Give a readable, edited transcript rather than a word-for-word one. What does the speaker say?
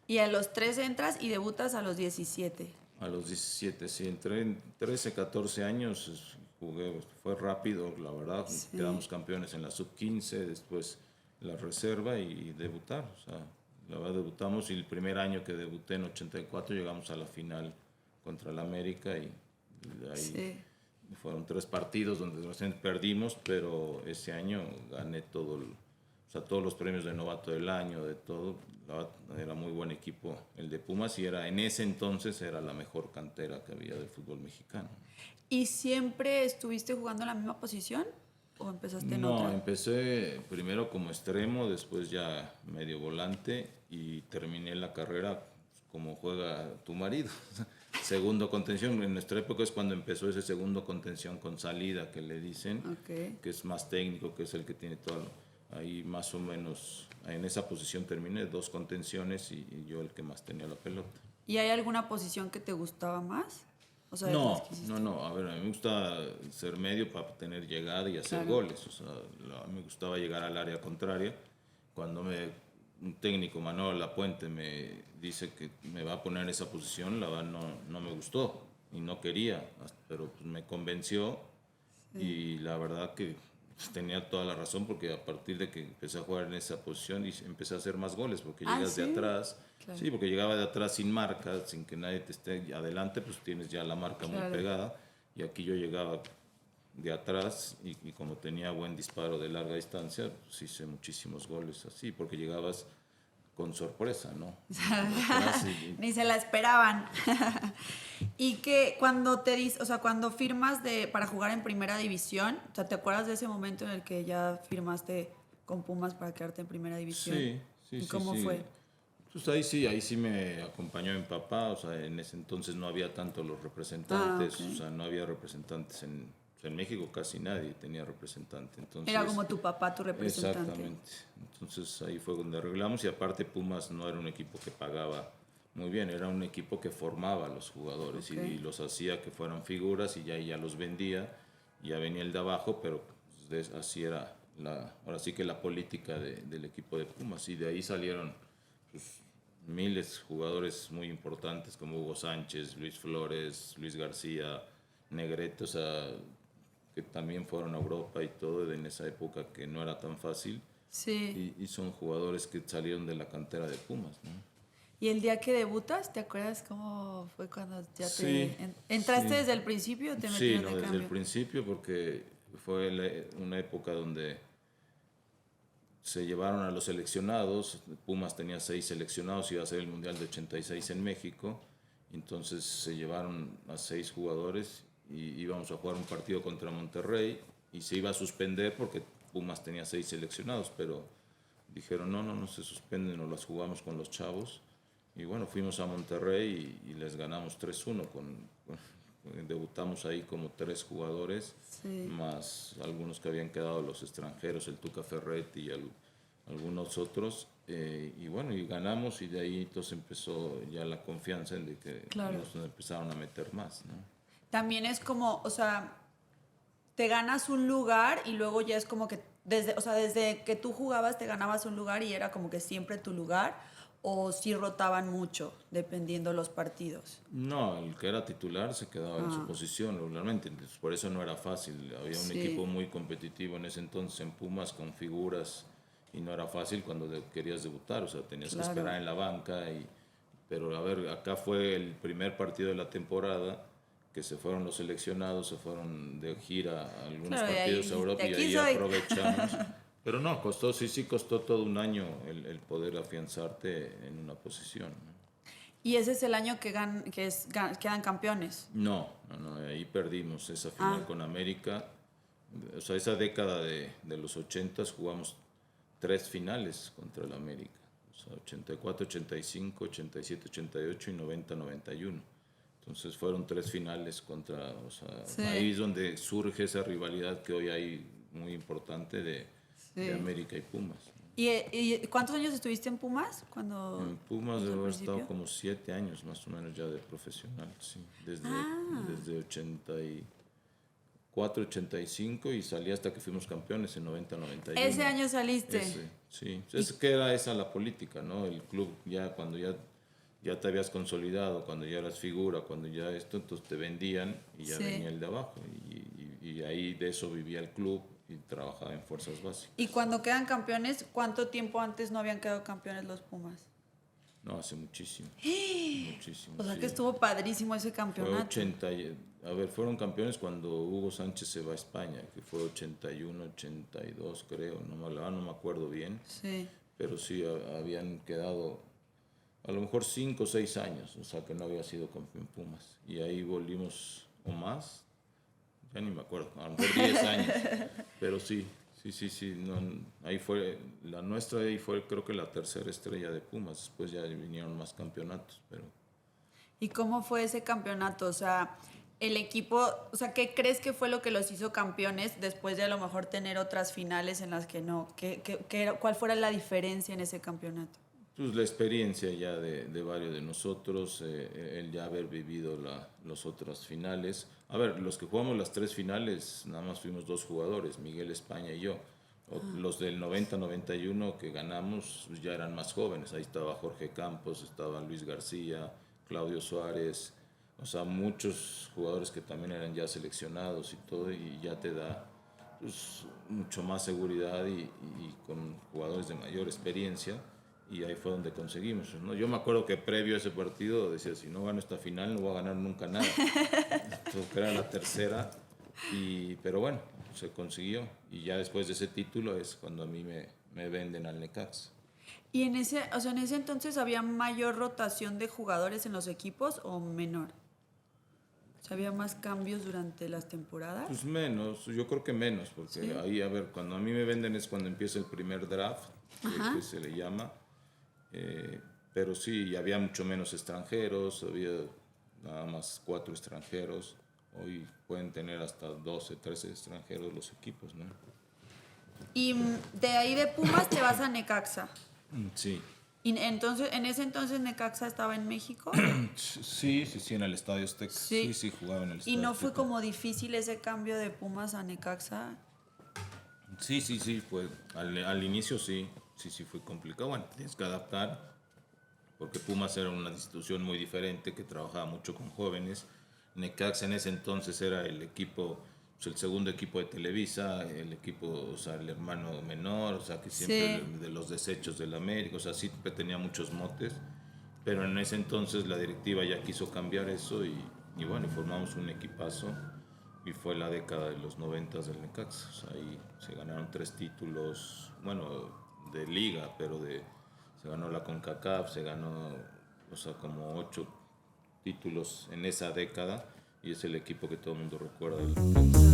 Y a los 3 entras y debutas a los 17. A los 17, sí, entré en 13, 14 años, jugué, fue rápido, la verdad, Sí. quedamos campeones en la sub-15, después la reserva y debutar, o sea, la verdad debutamos y el primer año que debuté en 84 llegamos a la final contra el América y de ahí Sí. fueron 3 partidos donde recién perdimos, pero ese año gané todo, o sea, todos los premios de novato del año, de todo. Era muy buen equipo el de Pumas y era en ese entonces era la mejor cantera que había del fútbol mexicano. ¿Y siempre estuviste jugando en la misma posición o empezaste en No, otra? empecé primero como extremo, después ya medio volante y terminé la carrera como juega tu marido. Segundo contención, en nuestra época es cuando empezó ese segundo contención con salida que le dicen, Ok. que es más técnico, que es el que tiene todo. Ahí más o menos en esa posición terminé, 2 contenciones y yo el que más tenía la pelota. ¿Y hay alguna posición que te gustaba más? O sea, de las No, que no, hiciste. no. A ver, a mí me gusta ser medio para tener llegada y hacer Claro. goles. O sea, me gustaba llegar al área contraria. Cuando un técnico, Manuel Lapuente, me dice que me va a poner en esa posición, la verdad no me gustó y no quería, pero pues me convenció y la verdad que pues, tenía toda la razón porque a partir de que empecé a jugar en esa posición y empecé a hacer más goles porque Ah, llegas de sí. atrás, Claro. sí, porque llegaba de atrás sin marca, sin que nadie te esté adelante, pues tienes ya la marca muy Claro. pegada y aquí yo llegaba de atrás y como tenía buen disparo de larga distancia, pues hice muchísimos goles así porque llegabas con sorpresa, ¿no? De atrás Ni se la esperaban. Y que cuando o sea, cuando firmas para jugar en primera división, o sea, ¿te acuerdas de ese momento en el que ya firmaste con Pumas para quedarte en primera división? sí, sí, ¿Y sí, cómo fue? sí. Pues ahí sí me acompañó mi papá, o sea, en ese entonces no había tanto los Ah, ok. representantes, o sea, no había representantes en México, casi nadie tenía representante, Era entonces, como tu papá, tu representante. exactamente, entonces ahí fue donde arreglamos y aparte Pumas no era un equipo que pagaba muy bien, era un equipo que formaba a los jugadores Ok. y los hacía que fueran figuras y ya los vendía, ya venía el de abajo, pero pues, así era ahora sí que la política del equipo de Pumas y de ahí salieron miles de jugadores muy importantes como Hugo Sánchez, Luis Flores, Luis García, Negrete, o sea, que también fueron a Europa y todo en esa época que no era tan fácil. Sí. Y son jugadores que salieron de la cantera de Pumas, ¿no? ¿Y el día que debutas, te acuerdas cómo fue cuando ya Sí, entraste sí, desde el principio o te sí, metieron no, de desde el cambio? principio porque fue una época donde se llevaron a los seleccionados, Pumas tenía 6 seleccionados, iba a ser el Mundial de 86 en México, entonces se llevaron a 6 jugadores y íbamos a jugar un partido contra Monterrey y se iba a suspender porque Pumas tenía 6 seleccionados, pero dijeron no se suspenden, nos las jugamos con los chavos y bueno, fuimos a Monterrey y les ganamos 3-1 debutamos ahí como 3 jugadores, Sí. más algunos que habían quedado los extranjeros, el Tuca Ferretti y algunos otros. Y bueno, y ganamos y de ahí entonces empezó ya la confianza en de que Claro. nos empezaron a meter más, ¿no? También es como, o sea, te ganas un lugar y luego ya es como que o sea, desde que tú jugabas te ganabas un lugar y era como que siempre tu lugar o si rotaban mucho dependiendo los partidos. No, el que era titular se quedaba en su Ah, posición regularmente, entonces por eso no era fácil. Había un equipo sí, muy competitivo en ese entonces en Pumas con figuras y no era fácil cuando querías debutar, o sea, tenías que claro. esperar en la banca. Pero a ver, acá fue el primer partido de la temporada que se fueron los seleccionados, se fueron de gira a algunos Claro, y partidos a ahí, de Europa y aquí ahí soy. aprovechamos. Pero no, costó, sí costó todo un año el poder afianzarte en una posición, ¿no? Y ese es el año quedan campeones. No, ahí perdimos esa final Ah, con América. O sea, esa década de los 80 jugamos 3 finales contra el América. O sea, 84, 85, 87, 88 y 90, 91. Entonces fueron 3 finales contra, o sea, ahí sí, es donde surge esa rivalidad que hoy hay muy importante de sí. América y Pumas. ¿Y cuántos años estuviste en Pumas cuando En Pumas desde el debo haber estado principio? como 7 años más o menos ya de profesional, sí. Ah, Desde 84, 85 y salí hasta que fuimos campeones en 90, ese 91. año saliste. Ese, sí. Y, Es que era esa la política, ¿no? El club ya cuando ya ya te habías consolidado, cuando ya eras figura, cuando ya esto, entonces te vendían y ya Sí. venía el de abajo. Y ahí de eso vivía el club y trabajaba en fuerzas básicas. Y cuando quedan campeones, ¿cuánto tiempo antes no habían quedado campeones los Pumas? No, hace muchísimo. Muchísimo. O sea sí. que estuvo padrísimo ese Fue campeonato. 80, a ver, fueron campeones cuando Hugo Sánchez se va a España, que fue 81, 82 creo, no me acuerdo bien, Sí. pero sí habían quedado a lo mejor 5 o 6 años, o sea que no había sido campeón Pumas. Y ahí volvimos, o más, ya ni me acuerdo, a lo mejor 10 años, pero sí, no, ahí fue, la nuestra ahí fue creo que la tercera estrella de Pumas, después ya vinieron más campeonatos, pero... ¿Y cómo fue ese campeonato? O sea, el equipo, o sea, ¿qué crees que fue lo que los hizo campeones después de a lo mejor tener otras finales en las que no? ¿Cuál fuera la diferencia en ese campeonato? Pues la experiencia ya de varios de nosotros, el ya haber vivido las otras finales. A ver, los que jugamos las 3 finales, nada más fuimos 2 jugadores, Miguel España y yo. Los del 90-91 que ganamos pues ya eran más jóvenes. Ahí estaba Jorge Campos, estaba Luis García, Claudio Suárez. O sea, muchos jugadores que también eran ya seleccionados y todo, y ya te da pues, mucho más seguridad y con jugadores de mayor experiencia. Y ahí fue donde conseguimos, ¿no? Yo me acuerdo que previo a ese partido decía, si no gano esta final no voy a ganar nunca nada. Entonces, que era la tercera, pero bueno, se consiguió. Y ya después de ese título es cuando a mí me venden al Necaxa. ¿Y en ese entonces había mayor rotación de jugadores en los equipos o menor? O sea, ¿había más cambios durante las temporadas? Pues menos, yo creo que menos, porque ¿Sí? ahí, a ver, cuando a mí me venden es cuando empieza el primer draft, que se le llama. Pero sí, había mucho menos extranjeros, había nada más 4 extranjeros. Hoy pueden tener hasta 12, 13 extranjeros los equipos, ¿no? Y de ahí de Pumas te vas a Necaxa. Sí. Y entonces, en ese entonces Necaxa estaba en México. Sí, en el Estadio Azteca. Sí. Sí, jugaba en el Estadio ¿Y no Azteca. fue como difícil ese cambio de Pumas a Necaxa? Sí, fue. Al inicio sí fue complicado. Bueno, tienes que adaptar, porque Pumas era una institución muy diferente que trabajaba mucho con jóvenes. Necaxa en ese entonces era el equipo, pues el segundo equipo de Televisa, el equipo, o sea, el hermano menor, o sea, que siempre Sí. de los desechos del América, o sea, siempre tenía muchos motes. Pero en ese entonces la directiva ya quiso cambiar eso y bueno, formamos un equipazo. Y fue la década de los 90 del Necaxa. O sea, ahí se ganaron 3 títulos, bueno, de liga, pero se ganó la CONCACAF, se ganó, o sea, como 8 títulos en esa década. Y es el equipo que todo el mundo recuerda del Necaxa.